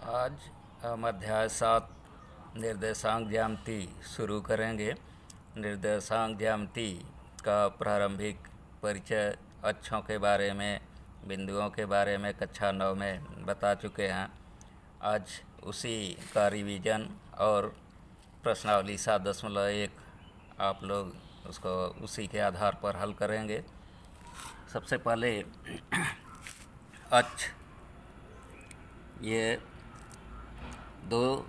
आज हम अध्याय 7 निर्देशांक ज्यामिति शुरू करेंगे। निर्देशांक ज्यामिति का प्रारंभिक परिचय अक्षों के बारे में, बिंदुओं के बारे में कक्षा 9 में बता चुके हैं। आज उसी का रिवीजन और प्रश्नावली 7.1 आप लोग उसको उसी के आधार पर हल करेंगे। सबसे पहले अक्ष, ये दो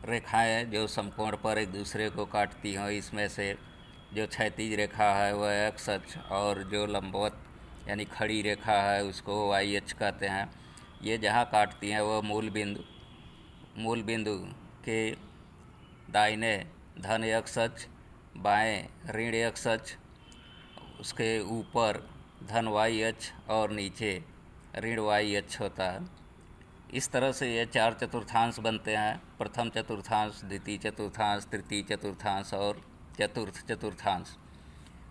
रेखाएं जो समकोण पर एक दूसरे को काटती हों, इसमें से जो क्षैतिज रेखा है वह एक्स अक्ष और जो लंबवत यानी खड़ी रेखा है उसको वाई अक्ष कहते हैं। ये जहाँ काटती हैं वह मूल बिंदु के दाहिने धन एक्स अक्ष, बाएँ ऋण एक्स अक्ष, उसके ऊपर धन वाई अक्ष और नीचे ऋण वाई अक्ष होता है। इस तरह से ये 4 चतुर्थांश बनते हैं। प्रथम चतुर्थांश, द्वितीय चतुर्थांश, तृतीय चतुर्थांश और चतुर्थ चतुर्थांश।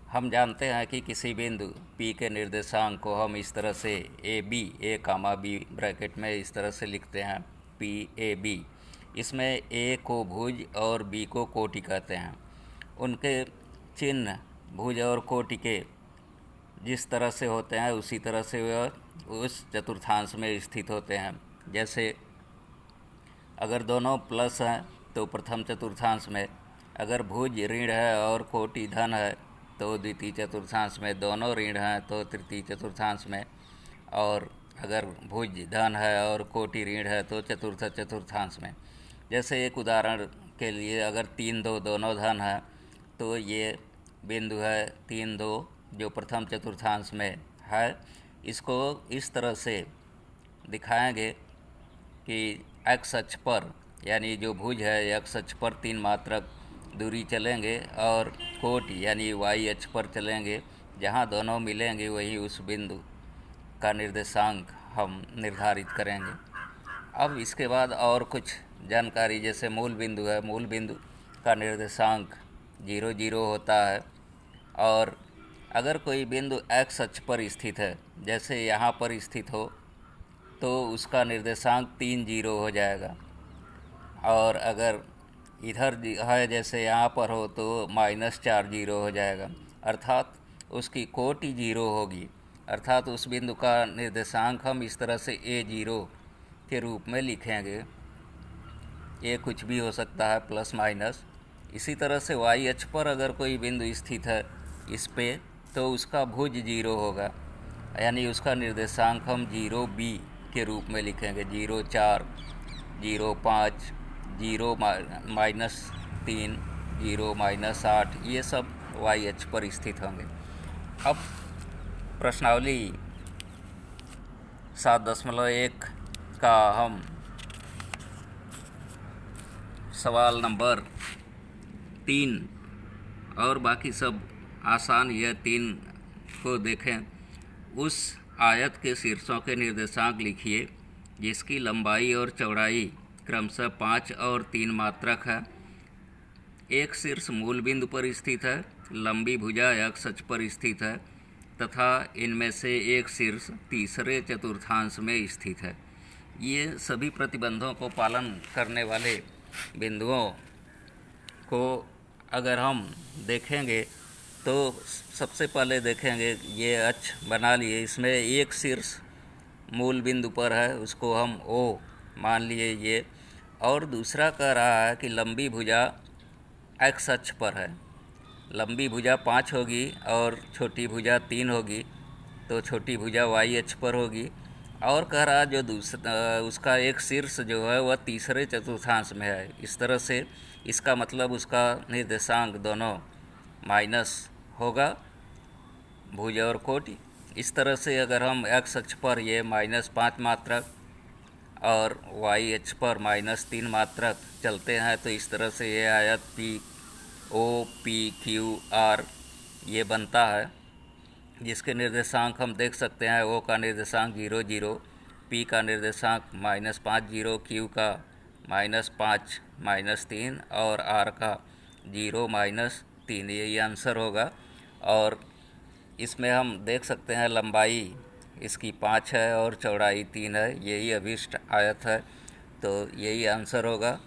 हम जानते हैं कि किसी बिंदु P के निर्देशांक को हम इस तरह से A कामा B ब्रैकेट में इस तरह से लिखते हैं PAB। इसमें A को भुज और B को कोटि कहते हैं। उनके चिन्ह भुज और कोटि के जिस तरह से होते हैं उसी तरह से वह उस चतुर्थांश में स्थित होते हैं। जैसे अगर दोनों प्लस हैं तो प्रथम चतुर्थांश में, अगर भुज ऋण है और कोटि धन है तो द्वितीय चतुर्थांश में, दोनों ऋण हैं तो तृतीय चतुर्थांश में, और अगर भुज धन है और कोटि ऋण है तो चतुर्थ चतुर्थांश में। जैसे एक उदाहरण के लिए, अगर 3 2 दोनों धन है तो ये बिंदु है 3 2 जो प्रथम चतुर्थांश में है। इसको इस तरह से दिखाएंगे कि एक्स अक्ष पर यानी जो भुज है एक्स अक्ष पर 3 मात्रक दूरी चलेंगे और कोटि यानी वाई अक्ष पर चलेंगे। जहाँ दोनों मिलेंगे वही उस बिंदु का निर्देशांक हम निर्धारित करेंगे। अब इसके बाद और कुछ जानकारी, जैसे मूल बिंदु है, मूल बिंदु का निर्देशांक 0 0 होता है। और अगर कोई बिंदु एक्स अक्ष पर स्थित है, जैसे यहाँ पर स्थित हो, तो उसका निर्देशांक 3 0 हो जाएगा। और अगर इधर है जैसे यहाँ पर हो तो -4 0 हो जाएगा, अर्थात उसकी कोटि 0 होगी। अर्थात उस बिंदु का निर्देशांक हम इस तरह से A0 के रूप में लिखेंगे। ये कुछ भी हो सकता है, प्लस माइनस। इसी तरह से वाई अक्ष पर अगर कोई बिंदु स्थित है इस पे, तो उसका भुज 0 होगा, यानी उसका निर्देशांक हम 0B के रूप में लिखेंगे। 0 4, 0 5, 0 -3, 0 -8, ये सब वाई अक्ष पर स्थित होंगे। अब प्रश्नावली 7.1 का हम सवाल नंबर 3 और बाकी सब आसान, यह 3 को देखें। उस आयत के शीर्षों के निर्देशांक लिखिए जिसकी लंबाई और चौड़ाई क्रमशः 5 और 3 मात्रक है। एक शीर्ष मूल बिंदु पर स्थित है, लंबी भुजा एक्स अक्ष पर स्थित है तथा इनमें से एक शीर्ष तीसरे चतुर्थांश में स्थित है। ये सभी प्रतिबंधों को पालन करने वाले बिंदुओं को अगर हम देखेंगे तो सबसे पहले देखेंगे ये अक्ष बना लिए, इसमें एक शीर्ष मूल बिंदु पर है, उसको हम O मान लिए ये। और दूसरा कह रहा है कि लंबी भुजा एक्स अक्ष पर है, लंबी भुजा 5 होगी और छोटी भुजा 3 होगी, तो छोटी भुजा वाई अक्ष पर होगी। और कह रहा जो दूसरा उसका एक शीर्ष जो है वह तीसरे चतुर्थांश में है। इस तरह से इसका मतलब उसका निर्देशांक दोनों माइनस होगा, भुज और कोटि। इस तरह से अगर हम एक्स अक्ष पर ये -5 मात्रक और वाई अक्ष पर -3 मात्रक चलते हैं तो इस तरह से ये आयत POPQR ये बनता है, जिसके निर्देशांक हम देख सकते हैं। O का निर्देशांक 0 0, P का निर्देशांक -5 0, Q का -5 -3 और R का 0 -3। ये आंसर होगा। और इसमें हम देख सकते हैं लंबाई इसकी 5 है और चौड़ाई 3 है। यही अभीष्ट आयत है, तो यही आंसर होगा।